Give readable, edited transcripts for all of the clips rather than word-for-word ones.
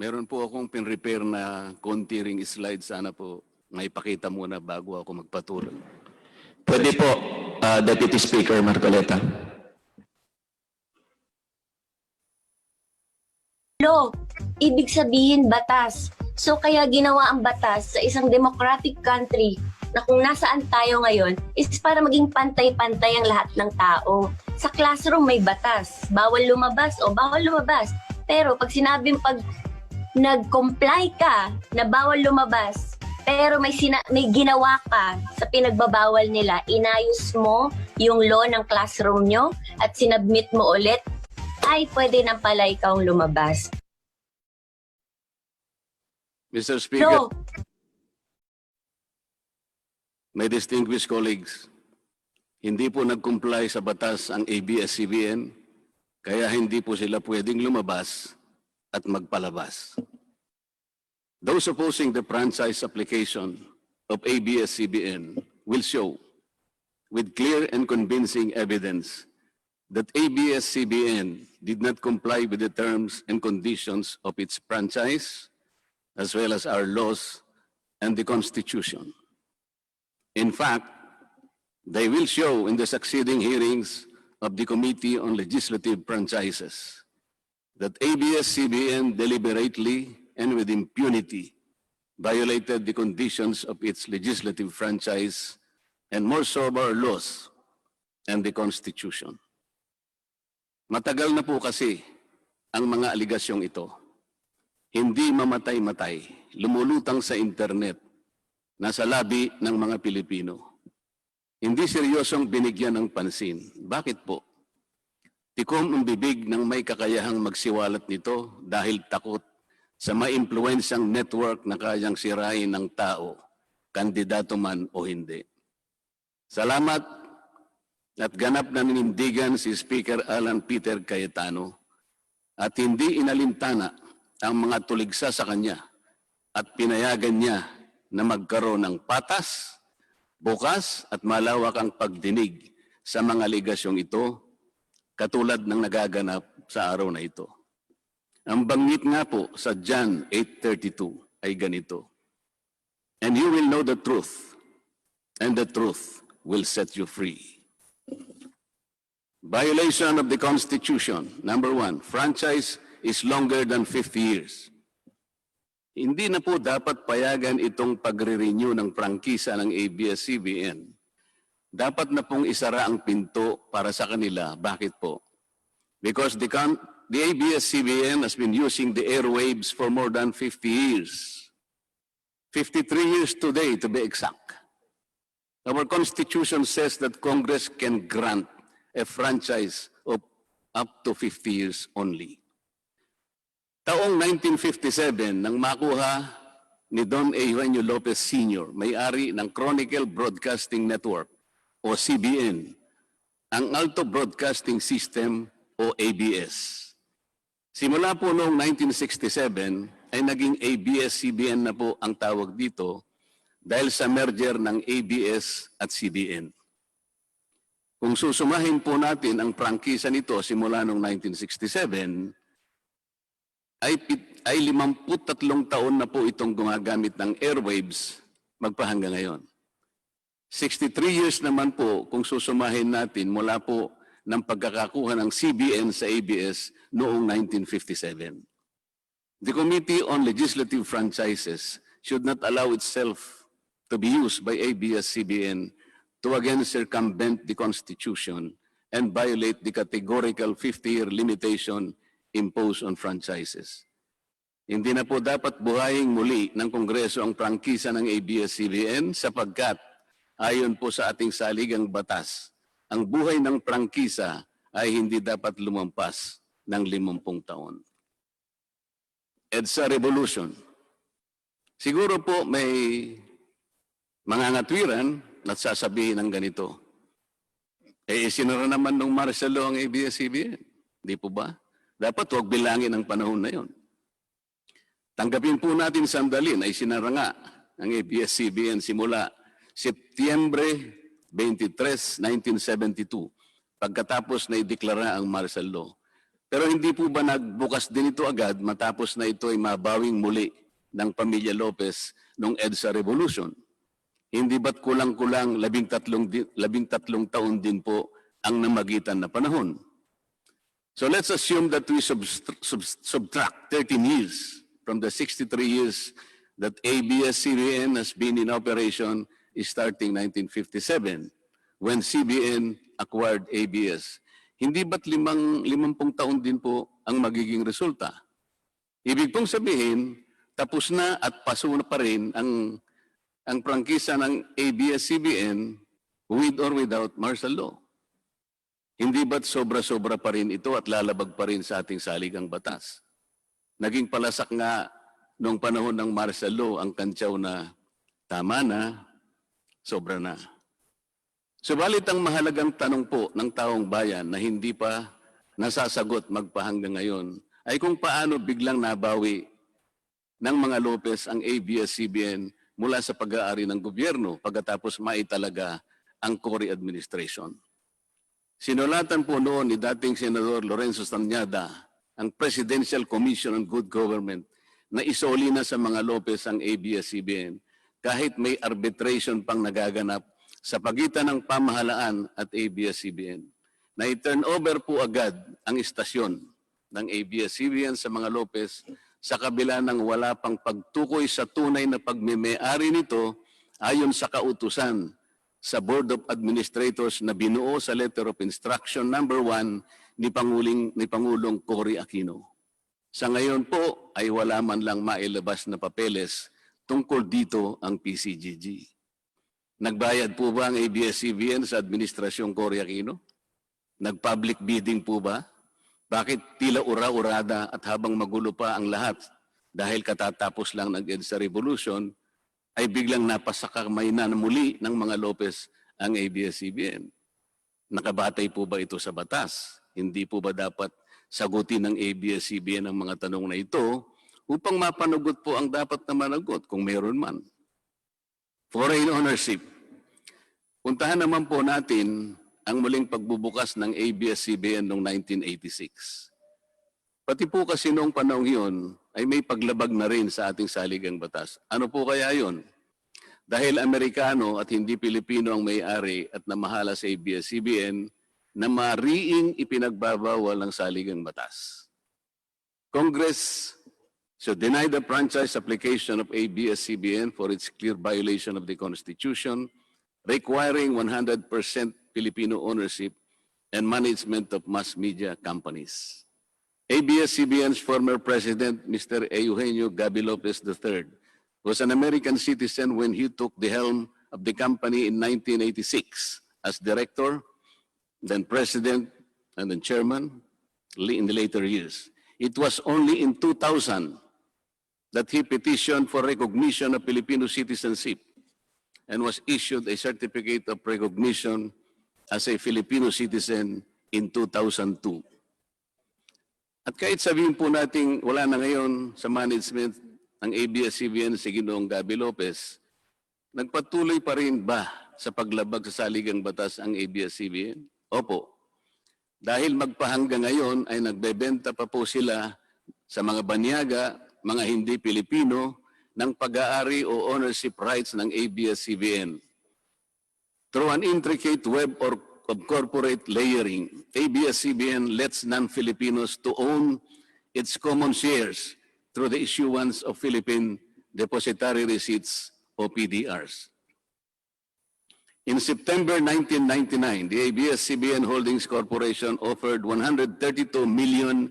Meron po akong pin-repair na konti ring slide. Sana po maipakita muna bago ako magpatuloy. Pwede po, Deputy Speaker Marcoleta. Law, ibig sabihin batas. So kaya ginawa ang batas sa isang democratic country na kung nasaan tayo ngayon is para maging pantay-pantay ang lahat ng tao. Sa classroom may batas, bawal lumabas o bawal lumabas. Pero pag sinabing pag nag-comply ka na bawal lumabas, pero may ginawa ka sa pinagbabawal nila, inayos mo yung law ng classroom nyo at sinabmit mo ulit, ay pwede nang pala ikaw lumabas. Mr. Speaker, No. my distinguished colleagues, hindi po nag-comply sa batas ang ABS-CBN, kaya hindi po sila pwedeng lumabas at magpalabas. Those opposing the franchise application of ABS-CBN will show with clear and convincing evidence that ABS-CBN did not comply with the terms and conditions of its franchise, as well as our laws and the Constitution. In fact, they will show in the succeeding hearings of the Committee on Legislative Franchises that ABS-CBN deliberately and with impunity violated the conditions of its legislative franchise and more so our laws and the Constitution. Matagal na po kasi ang mga aligasyong ito. Hindi mamatay-matay, lumulutang sa internet, nasa labi ng mga Pilipino. Hindi seryosong binigyan ng pansin. Bakit po? Tikom ang bibig ng may kakayahang magsiwalat nito dahil takot sa maimpluwensyang network na kayang sirain ng tao, kandidato man o hindi. Salamat at ganap na ninindigan si Speaker Alan Peter Cayetano at hindi inalintana ang mga tuligsa sa kanya at pinayagan niya na magkaroon ng patas, bukas at malawak ang pagdinig sa mga aligasyong ito katulad ng nagaganap sa araw na ito. Ang banggit nga po sa John 8:32 ay ganito, "And you will know the truth, and the truth will set you free." Violation of the Constitution. Number 1, franchise is longer than 50 years. Hindi na po dapat payagan itong pagre-renew ng prangkisa ng ABS-CBN. Dapat na pong isara ang pinto para sa kanila. Bakit po? Because the ABS-CBN has been using the airwaves for more than 50 years. 53 years today, to be exact. Our Constitution says that Congress can grant a franchise of up to 50 years only. Taong 1957, nang makuha ni Don A. Eugenio Lopez Sr., may-ari ng Chronicle Broadcasting Network o CBN, ang Alto Broadcasting System o ABS. Simula po noong 1967 ay naging ABS-CBN na po ang tawag dito dahil sa merger ng ABS at CBN. Kung susumahin po natin ang prangkisa nito simula noong 1967, ay 53 taon na po itong gumagamit ng airwaves magpahanggang ngayon. 63 years naman po kung susumahin natin mula po ng pagkakakuha ng CBN sa ABS noong 1957. The Committee on Legislative Franchises should not allow itself to be used by ABS-CBN to again circumvent the Constitution and violate the categorical 50-year limitation imposed on franchises. Hindi na po dapat buhayin muli ng Kongreso ang prangkisa ng ABS-CBN sapagkat ayon po sa ating saligang batas, ang buhay ng prangkisa ay hindi dapat lumampas ng 50 taon. EDSA Revolution. Siguro po may mga ngatwiran at sasabihin ng ganito. Isinara naman ng martial law ang ABS-CBN. Di po ba? Dapat huwag bilangin ang panahon na yon. Tanggapin po natin sandali na isinara nga ang ABS-CBN simula Setyembre 23, 1972, pagkatapos na ideklara ang martial law. Pero hindi po ba nagbukas din ito agad matapos na ito ay mabawing muli ng pamilya Lopez noong EDSA Revolution? Hindi ba't kulang-kulang 13 taon din po ang namagitan na panahon? So let's assume that we subtract 13 years from the 63 years that ABS-CBN has been in operation starting 1957 when CBN acquired ABS. Hindi ba't 50 taon din po ang magiging resulta? Ibig pong sabihin, tapos na at paso na pa rin ang prangkisa ng ABS-CBN with or without martial law. Hindi ba't sobra-sobra pa rin ito at lalabag pa rin sa ating saligang batas? Naging palasak nga noong panahon ng martial law ang kantsaw na tama na, sobra na. Subalit ang mahalagang tanong po ng taong bayan na hindi pa nasasagot magpahanggang ngayon ay kung paano biglang nabawi ng mga Lopez ang ABS-CBN mula sa pag-aari ng gobyerno pagkatapos maitalaga ang Cory administration. Sinulatan po noon ni dating Senador Lorenzo Tanyada ang Presidential Commission on Good Government na isoli na sa mga Lopez ang ABS-CBN kahit may arbitration pang nagaganap sa pagitan ng pamahalaan at ABS-CBN. Na i-turn over po agad ang estasyon ng ABS-CBN sa mga Lopez sa kabila ng wala pang pagtukoy sa tunay na pagmeme-ari nito ayon sa kautusan sa Board of Administrators na binuo sa Letter of Instruction number 1 ni Pangulong Cory Aquino. Sa ngayon po ay wala man lang mailabas na papeles tungkol dito ang PCGG. Nagbayad po ba ang ABS-CBN sa Administrasyong Cory Aquino? Nag-public bidding po ba? Bakit tila ura-urada at habang magulo pa ang lahat dahil katatapos lang ng EDSA Revolution, ay biglang napasakamay na muli ng mga Lopez ang ABS-CBN? Nakabatay po ba ito sa batas? Hindi po ba dapat sagutin ng ABS-CBN ang mga tanong na ito upang mapanagot po ang dapat na managot kung meron man? Foreign ownership. Puntahan naman po natin ang muling pagbubukas ng ABS-CBN noong 1986. Pati po kasi noong panahon yun ay may paglabag na rin sa ating saligang batas. Ano po kaya yun? Dahil Amerikano at hindi Pilipino ang may-ari at namahala sa ABS-CBN na mariing ipinagbabawal ng saligang batas. Congress should deny the franchise application of ABS-CBN for its clear violation of the Constitution, requiring 100% Filipino ownership and management of mass media companies. ABS-CBN's former president, Mr. Eugenio Gaby Lopez III, was an American citizen when he took the helm of the company in 1986 as director, then president, and then chairman in the later years. It was only in 2000 that he petitioned for recognition of Filipino citizenship and was issued a certificate of recognition as a Filipino citizen in 2002. At kahit sabihin po natin wala na ngayon sa management ng ABS-CBN si Ginoong Gaby Lopez, nagpatuloy pa rin ba sa paglabag sa saligang batas ang ABS-CBN? Opo. Dahil magpahanggang ngayon ay nagbebenta pa po sila sa mga banyaga, mga hindi Pilipino, ng pag-aari o ownership rights ng ABS-CBN. Through an intricate web of corporate layering, ABS-CBN lets non-Filipinos to own its common shares through the issuance of Philippine Depositary Receipts o PDRs. In September 1999, the ABS-CBN Holdings Corporation offered 132 million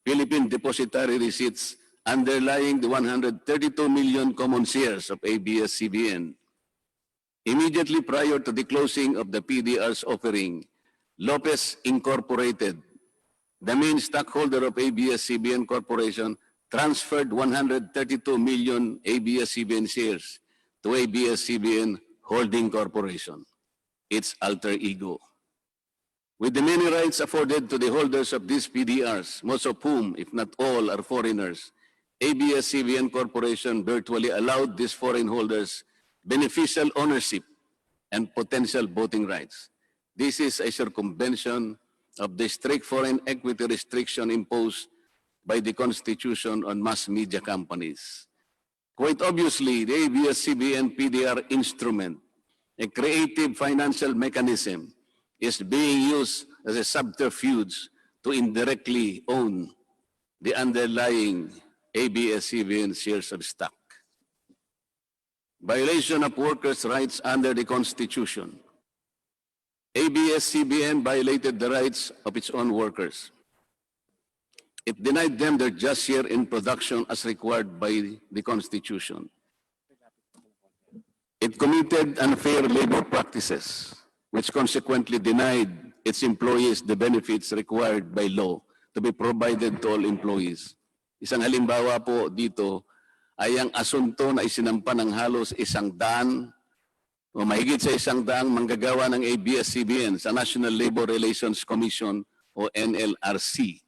Philippine Depositary Receipts underlying the 132 million common shares of ABS-CBN. Immediately prior to the closing of the PDR's offering, Lopez Incorporated, the main stockholder of ABS-CBN Corporation, transferred 132 million ABS-CBN shares to ABS-CBN Holding Corporation, its alter ego. With the many rights afforded to the holders of these PDRs, most of whom, if not all, are foreigners, ABS-CBN Corporation virtually allowed these foreign holders beneficial ownership and potential voting rights. This is a circumvention of the strict foreign equity restriction imposed by the Constitution on mass media companies. Quite obviously, the ABS-CBN PDR instrument, a creative financial mechanism, is being used as a subterfuge to indirectly own the underlying ABS-CBN shares of stock. Violation of workers' rights under the Constitution. ABS-CBN violated the rights of its own workers. It denied them their just share in production as required by the Constitution. It committed unfair labor practices, which consequently denied its employees the benefits required by law to be provided to all employees. Isang halimbawa po dito ay ang asunto na isinampa ng halos 100 o mahigit sa 100 manggagawa ng ABS-CBN sa National Labor Relations Commission o NLRC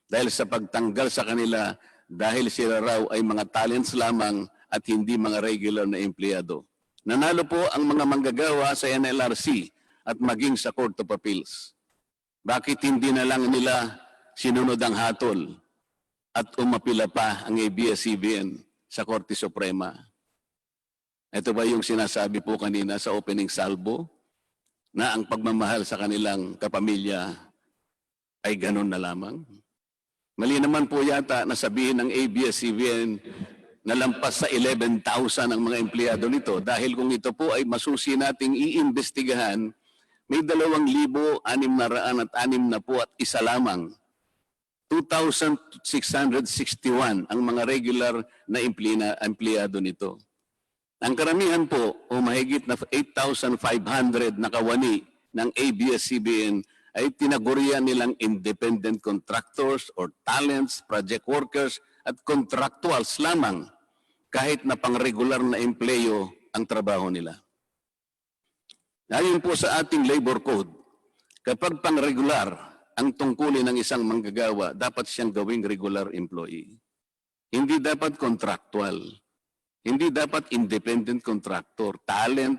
dahil sa pagtanggal sa kanila dahil sila raw ay mga talents lamang at hindi mga regular na empleyado. Nanalo po ang mga manggagawa sa NLRC at maging sa Court of Appeals. Bakit hindi na lang nila sinunod ang hatol at umapila pa ang ABS-CBN sa Korte Suprema? Ito ba yung sinasabi po kanina sa opening salvo na ang pagmamahal sa kanilang kapamilya ay ganun na lamang? Mali naman po yata na sabihin ng ABS-CBN na lampas sa 11,000 ang mga empleyado nito dahil kung ito po ay masusi nating iimbestigahan, may 2,661 at isa lamang. 2,661 ang mga regular na empleyado nito. Ang karamihan po o mahigit na 8,500 na kawani ng ABS-CBN ay tinagurian nilang independent contractors or talents, project workers at contractuals lamang kahit na pang-regular na empleyo ang trabaho nila. Ayon po sa ating labor code, kapag pang-regular ang tungkulin ng isang manggagawa, dapat siyang gawing regular employee. Hindi dapat contractual. Hindi dapat independent contractor, talent,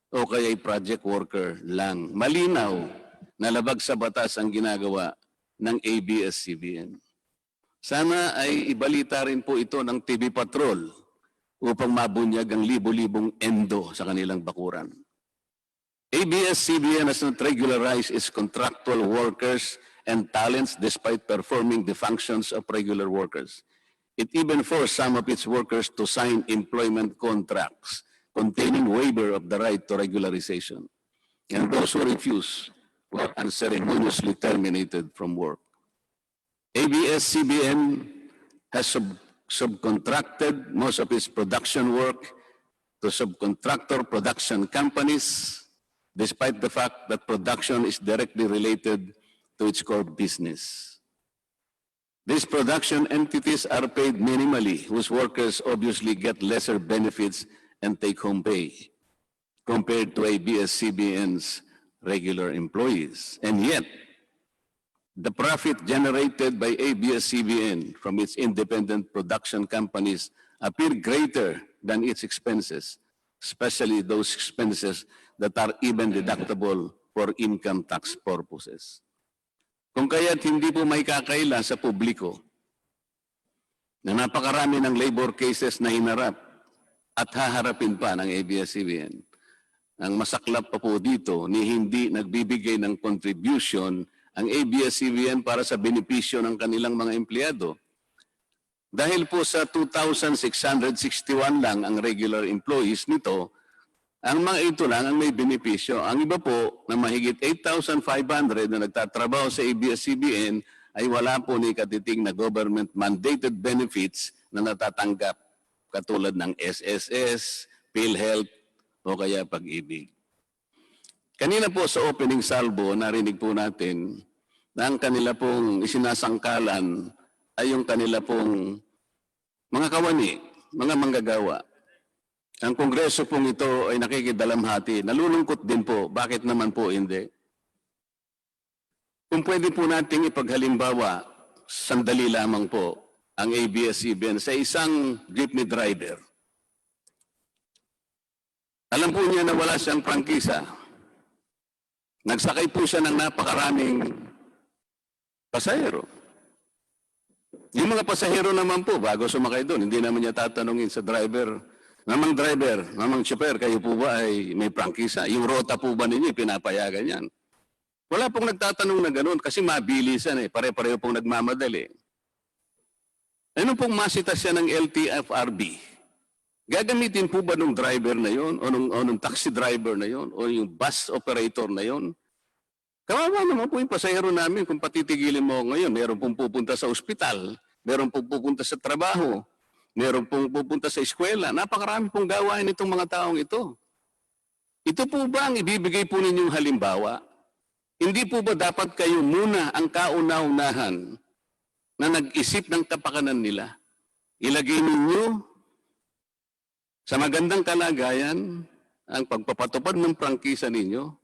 o kaya'y project worker lang. Malinaw na labag sa batas ang ginagawa ng ABS-CBN. Sana ay ibalita rin po ito ng TV Patrol upang mabunyag ang libo-libong endo sa kanilang bakuran. ABS-CBN has not regularized its contractual workers and talents despite performing the functions of regular workers. It even forced some of its workers to sign employment contracts containing waiver of the right to regularization. And those who refuse were unceremoniously terminated from work. ABS-CBN has subcontracted most of its production work to subcontractor production companies, despite the fact that production is directly related to its core business. These production entities are paid minimally, whose workers obviously get lesser benefits and take-home pay compared to ABS-CBN's regular employees. And yet, the profit generated by ABS-CBN from its independent production companies appear greater than its expenses, especially those expenses that are even deductible for income tax purposes. Kung kaya't hindi po may kakaila sa publiko na napakarami ng labor cases na hinarap at haharapin pa ng ABS-CBN. Ang masaklap pa po dito ni hindi nagbibigay ng contribution ang ABS-CBN para sa benepisyo ng kanilang mga empleyado. Dahil po sa 2,661 lang ang regular employees nito, ang mga ito lang ang may benepisyo. Ang iba po na mahigit 8,500 na nagtatrabaho sa ABS-CBN ay wala po ni katiting na government-mandated benefits na natatanggap katulad ng SSS, PhilHealth, o kaya Pag-ibig. Kanina po sa opening salvo, narinig po natin na ang kanila pong isinasangkalan ay yung kanila pong mga kawani, mga manggagawa. Ang Kongreso pong ito ay nakikidalamhati. Nalulungkot din po. Bakit naman po hindi? Kung pwede po nating ipaghalimbawa, sandali lamang po, ang ABS-CBN sa isang jeepney driver. Alam po niya na wala siyang prangkisa. Nagsakay po siya ng napakaraming pasahero. Yung mga pasahero naman po, bago sumakay doon, hindi naman niya tatanungin sa driver, mamang chauffeur, kayo po ba ay may prangkisa? Yung rota po ba ninyo, pinapayagan yan? Wala pong nagtatanong na gano'n kasi mabilisan eh, pare-pareho pong nagmamadali. Ano pong masita siya ng LTFRB? Gagamitin po ba nung driver na yon o nung taxi driver na yon o yung bus operator na yon? Kawawa naman po yung pasahero namin kung patitigilin mo ngayon. Meron pong pupunta sa ospital, meron pong pupunta sa trabaho, meron pong pupunta sa eskwela. Napakarami pong gawain itong mga taong ito. Ito po ba ang ibibigay po ninyong halimbawa? Hindi po ba dapat kayo muna ang kauna-unahan na nag-isip ng kapakanan nila? Ilagay ninyo sa magandang kalagayan ang pagpapatupad ng prangkisa ninyo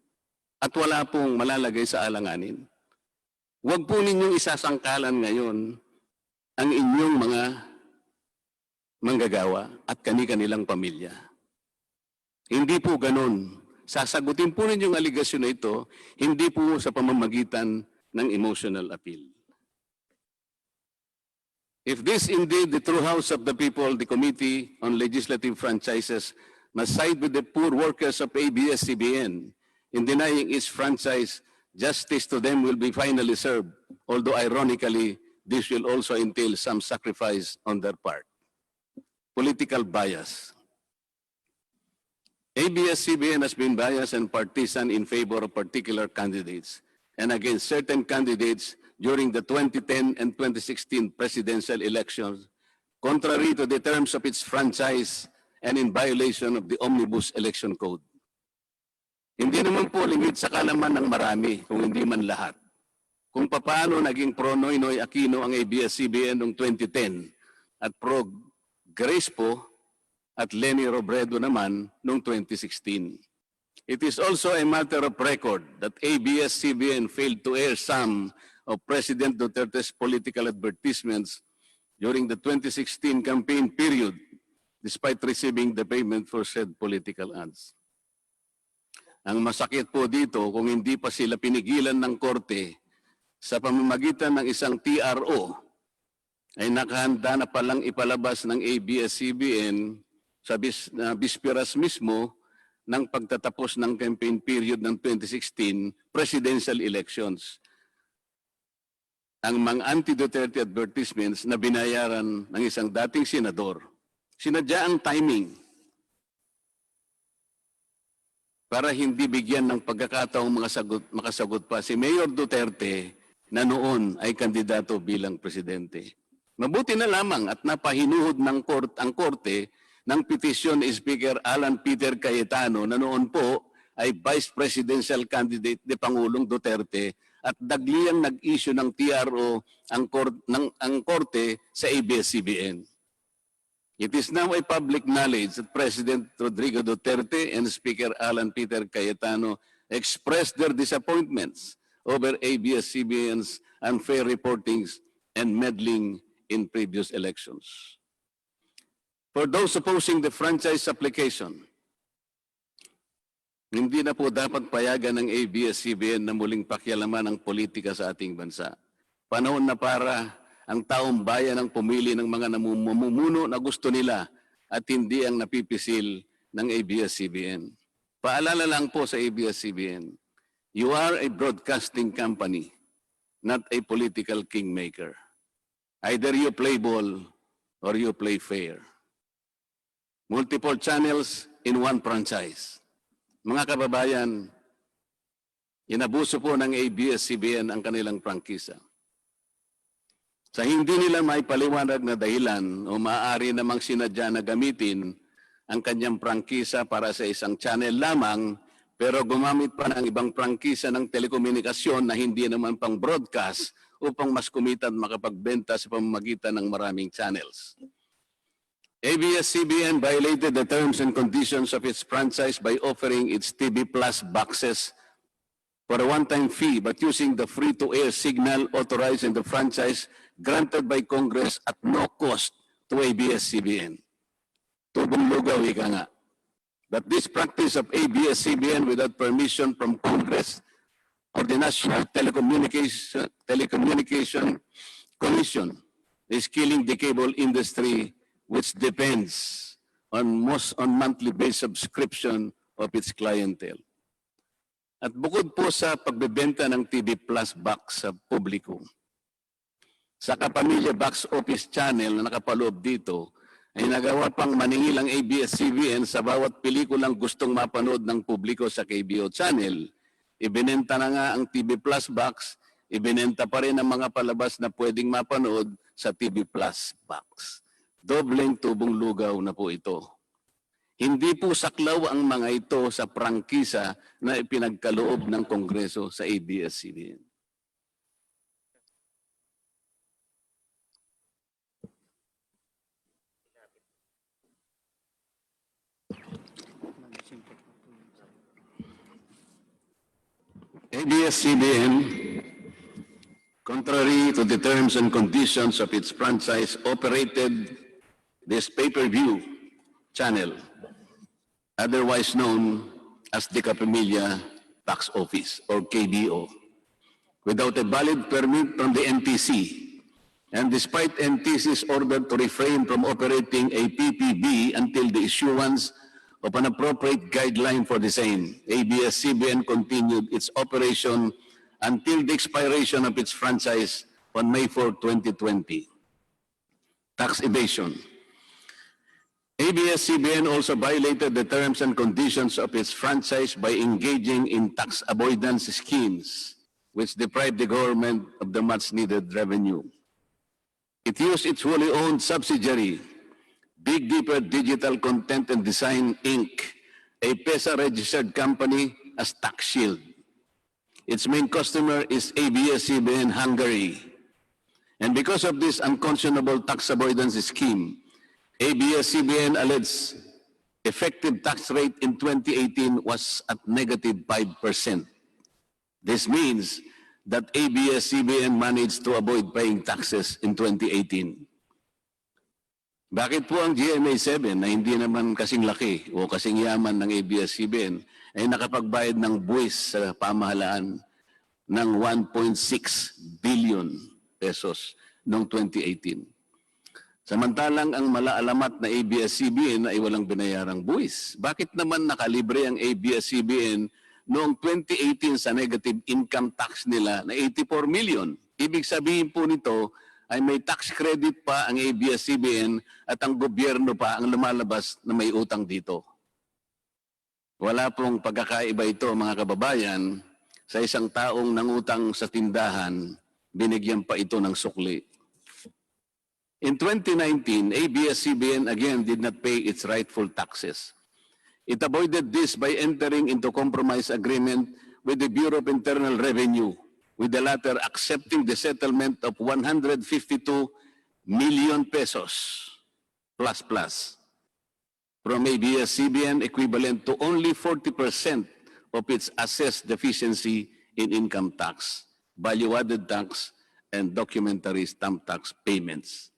at wala pong malalagay sa alanganin. Huwag po ninyong isasangkalan ngayon ang inyong mga manggagawa at kani-kanilang pamilya. Hindi po ganun. Sasagutin po ninyong aligasyon na ito, hindi po sa pamamagitan ng emotional appeal. If this indeed the true house of the people, the Committee on Legislative Franchises must side with the poor workers of ABS-CBN in denying its franchise, justice to them will be finally served, although ironically, this will also entail some sacrifice on their part. Political bias. ABS-CBN has been biased and partisan in favor of particular candidates and against certain candidates during the 2010 and 2016 presidential elections, contrary to the terms of its franchise and in violation of the Omnibus Election Code. Hindi naman po lingid sa kalaman ng marami, kung hindi man lahat, kung paano naging pro-Noynoy Aquino ang ABS-CBN noong 2010 at pro-Grace po at Lenny Robredo naman noong 2016. It is also a matter of record that ABS-CBN failed to air some of President Duterte's political advertisements during the 2016 campaign period, despite receiving the payment for said political ads. Ang masakit po dito, kung hindi pa sila pinigilan ng korte sa pamamagitan ng isang TRO, ay nakahanda na palang ipalabas ng ABS-CBN sa bisperas mismo ng pagtatapos ng campaign period ng 2016 presidential elections. Ang mga anti-Duterte advertisements na binayaran ng isang dating senador. Sinadya ang timing para hindi bigyan ng pagkakataong makasagot pa si Mayor Duterte na noon ay kandidato bilang presidente. Mabuti na lamang at napahinuhod ng ang korte ng petisyon ni Speaker Alan Peter Cayetano na noon po ay Vice Presidential Candidate ni Pangulong Duterte at dagliang nag-issue ng TRO ang korte sa ABS-CBN. It is now a public knowledge that President Rodrigo Duterte and Speaker Alan Peter Cayetano expressed their disappointments over ABS-CBN's unfair reportings and meddling in previous elections. For those opposing the franchise application, hindi na po dapat payagan ng ABS-CBN na muling pakialaman ang politika sa ating bansa. Panahon na para ang taong bayan ang pumili ng mga namumuno na gusto nila at hindi ang napipisil ng ABS-CBN. Paalala lang po sa ABS-CBN, you are a broadcasting company, not a political kingmaker. Either you play ball or you play fair. Multiple channels in one franchise. Mga kababayan, inabuso po ng ABS-CBN ang kanilang prangkisa. Sa hindi nila may paliwanag na dahilan o maaari namang sinadya na gamitin ang kanyang prangkisa para sa isang channel lamang, pero gumamit pa ng ibang prangkisa ng telekomunikasyon na hindi naman pang broadcast upang mas kumita at makapagbenta sa pamamagitan ng maraming channels. ABS-CBN violated the terms and conditions of its franchise by offering its TV Plus boxes for a one-time fee but using the free-to-air signal authorized in the franchise granted by Congress at no cost to ABS-CBN. Tubong lugaw, ika nga. But this practice of ABS-CBN without permission from Congress of the National Telecommunication Commission is killing the cable industry, which depends on monthly based subscription of its clientele. At bukod po sa pagbebenta ng TV Plus box sa publiko, sa Kapamilya Box Office Channel na nakapaloob dito, ay nagawa pang maningil ang ABS-CBN sa bawat pelikulang gustong mapanood ng publiko sa KBO Channel. Ibinenta na nga ang TV Plus box, ibinenta pa rin ang mga palabas na pwedeng mapanood sa TV Plus box. Dobleng tubong lugaw na po ito. Hindi po saklaw ang mga ito sa prangkisa na ipinagkaloob ng Kongreso sa ABS-CBN. ABS-CBN, contrary to the terms and conditions of its franchise, operated this pay-per-view channel, otherwise known as the Kapamilya Box Office or KBO, without a valid permit from the NTC. And despite NTC's order to refrain from operating a PPB until the issuance of an appropriate guideline for the same, ABS-CBN continued its operation until the expiration of its franchise on May 4, 2020. Tax evasion. ABS-CBN also violated the terms and conditions of its franchise by engaging in tax avoidance schemes, which deprived the government of the much-needed revenue. It used its wholly owned subsidiary, Big Dipper Digital Content and Design, Inc., a PESA-registered company, as tax shield. Its main customer is ABS-CBN Hungary. And because of this unconscionable tax avoidance scheme, ABS-CBN alleged effective tax rate in 2018 was at negative 5%. This means that ABS-CBN managed to avoid paying taxes in 2018. Bakit po ang GMA7 na hindi naman kasing laki o kasing yaman ng ABS-CBN ay nakapagbayad ng buwis sa pamahalaan ng 1.6 billion pesos noong 2018? Samantalang ang malaalamat na ABS-CBN ay walang binayarang buwis. Bakit naman nakalibre ang ABS-CBN noong 2018 sa negative income tax nila na 84 million? Ibig sabihin po nito ay may tax credit pa ang ABS-CBN at ang gobyerno pa ang lumalabas na may utang dito. Wala pong pagkakaiba ito, mga kababayan. Sa isang taong nangutang sa tindahan, binigyan pa ito ng sukli. In 2019, ABS-CBN again did not pay its rightful taxes. It avoided this by entering into compromise agreement with the Bureau of Internal Revenue, with the latter accepting the settlement of 152 million pesos plus from ABS-CBN, equivalent to only 40% of its assessed deficiency in income tax, value-added tax, and documentary stamp tax payments.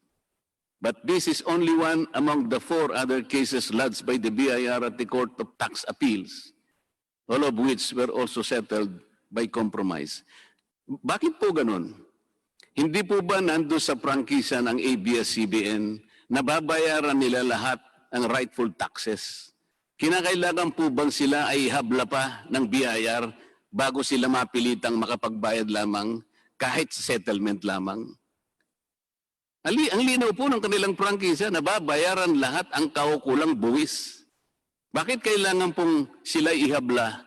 But this is only one among the 4 other cases lodged by the BIR at the Court of Tax Appeals, all of which were also settled by compromise. Bakit po ganun? Hindi po ba nando sa prangkisa ng ABS-CBN na babayaran nila lahat ang rightful taxes? Kinakailangan po bang sila ay habla pa ng BIR bago sila mapilitang makapagbayad lamang kahit settlement lamang? Ang linaw po ng kanilang prangkisa na babayaran lahat ang kaukulang buwis. Bakit kailangan pong sila ihabla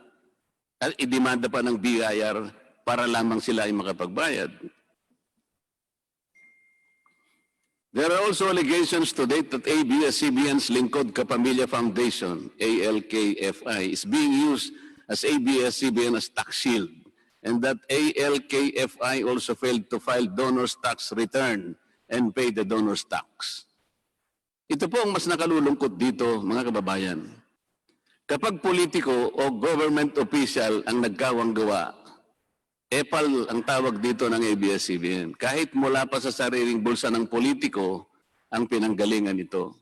at idemanda pa ng BIR para lamang sila ay makapagbayad? There are also allegations to date that ABS-CBN's Lingkod Kapamilya Foundation, ALKFI, is being used as ABS-CBN as tax shield, and that ALKFI also failed to file donor's tax return and pay the donor's tax. Ito po ang mas nakalulungkot dito, mga kababayan. Kapag politiko o government official ang nagkawang gawa, epal ang tawag dito ng ABS-CBN. Kahit mula pa sa sariling bulsa ng politiko ang pinanggalingan ito.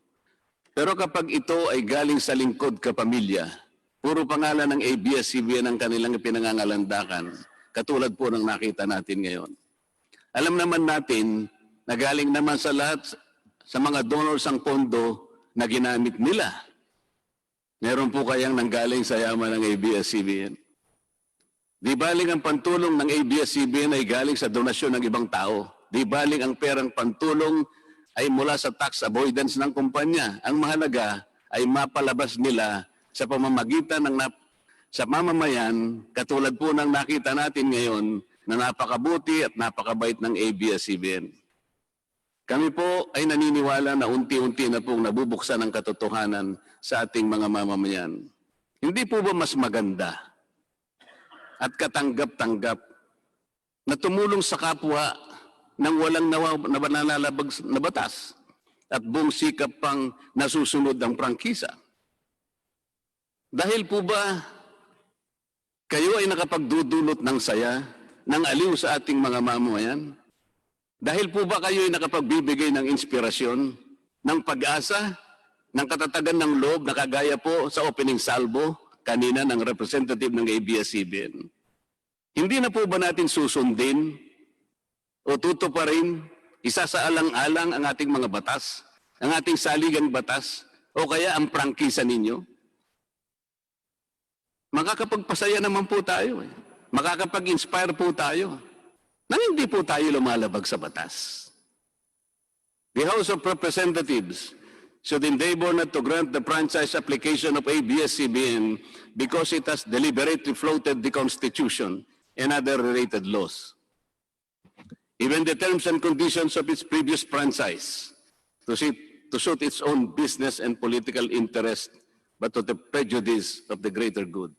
Pero kapag ito ay galing sa lingkod kapamilya, puro pangalan ng ABS-CBN ang kanilang pinangangalandakan, katulad po ng nakita natin ngayon. Alam naman natin na galing naman sa lahat, sa mga donors ang pondo na ginamit nila. Meron po kayang nanggaling sa yaman ng ABS-CBN. Di baling ang pantulong ng ABS-CBN ay galing sa donasyon ng ibang tao. Di baling ang perang pantulong ay mula sa tax avoidance ng kumpanya. Ang mahalaga ay mapalabas nila sa pamamagitan ng sa mamamayan, katulad po ng nakita natin ngayon na napakabuti at napakabait ng ABS-CBN. Kami po ay naniniwala na unti-unti na pong nabubuksan ang katotohanan sa ating mga mamamayan. Hindi po ba mas maganda at katanggap-tanggap na tumulong sa kapwa ng walang nalalabag na batas at buong sikap pang nasusunod ang prangkisa? Dahil po ba kayo ay nakapagdudulot ng saya, ng aliw sa ating mga mamamayan? Dahil po ba kayo ay nakapagbibigay ng inspirasyon, ng pag-asa, ng katatagan ng loob na kagaya po sa opening salvo kanina ng representative ng ABS-CBN? Hindi na po ba natin susundin o tutuparin, isasaalang-alang ang ating mga batas, ang ating saligang batas, o kaya ang prangkisa ninyo? Makakapagpasaya naman po tayo. Makakapag-inspire po tayo nang hindi po tayo lumalabag sa batas. The House of Representatives should endeavor not to grant the franchise application of ABS-CBN because it has deliberately floated the Constitution and other related laws. Even the terms and conditions of its previous franchise to suit its own business and political interest, but to the prejudice of the greater good.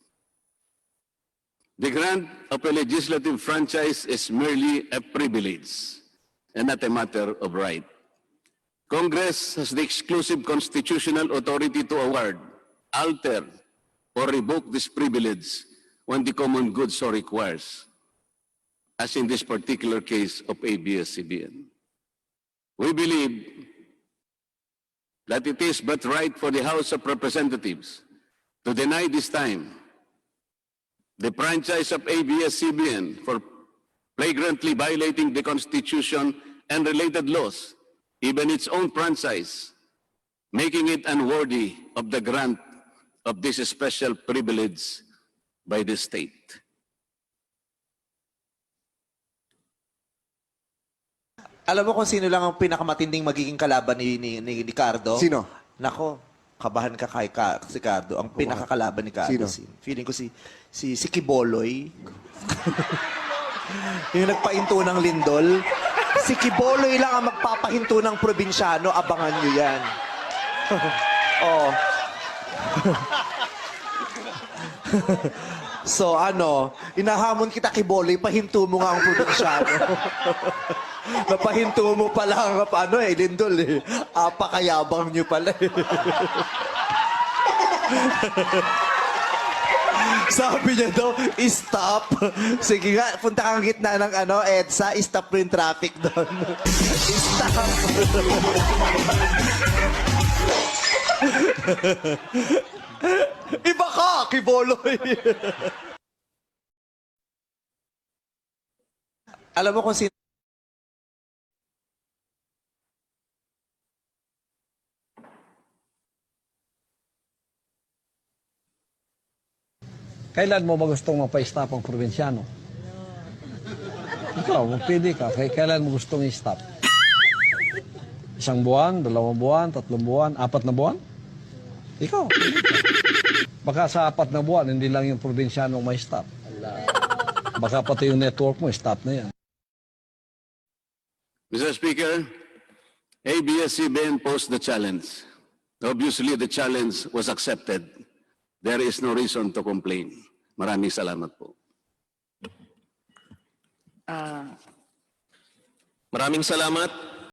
The grant of a legislative franchise is merely a privilege and not a matter of right. Congress has the exclusive constitutional authority to award, alter, or revoke this privilege when the common good so requires, as in this particular case of ABS-CBN. We believe that it is but right for the House of Representatives to deny this time the franchise of ABS-CBN for flagrantly violating the Constitution and related laws, even its own franchise, making it unworthy of the grant of this special privilege by the state. Alam mo kung sino lang ang pinakamatinding magiging kalaban ni Cardo? Sino? Nako, kabahan ka kay si Cardo. Ang pinakakalaban ni Cardo. Sino? Feeling ko si Kiboloy. Yung nagpahinto ng lindol. Si Kiboloy lang ang magpapahinto ng probinsyano. Abangan nyo yan. Oh. So inahamon kita Kiboloy, pahinto mo nga ang probinsyano. Napahinto mo pala ang lindol eh. Apakayabang nyo pala eh. Sabi niya daw, stop. Sige nga, punta kang gitna ng EDSA, stop mo yung traffic doon. Stop. Iba ka, Kiboloy. Alam mo kung sino Kailan mo ba gustong mapa-stop ang probinsyano? Ikaw, magpili ka. Kailan mo gustong i-stop? 1 buwan, 2 buwan, 3 buwan, 4 na buwan? Ikaw. Baka sa 4 na buwan, hindi lang yung probinsyano may stop. Baka pati yung network mo, stop na yan. Mr. Speaker, ABS-CBN posed the challenge. Obviously, the challenge was accepted. There is no reason to complain. Maraming salamat po. Maraming salamat.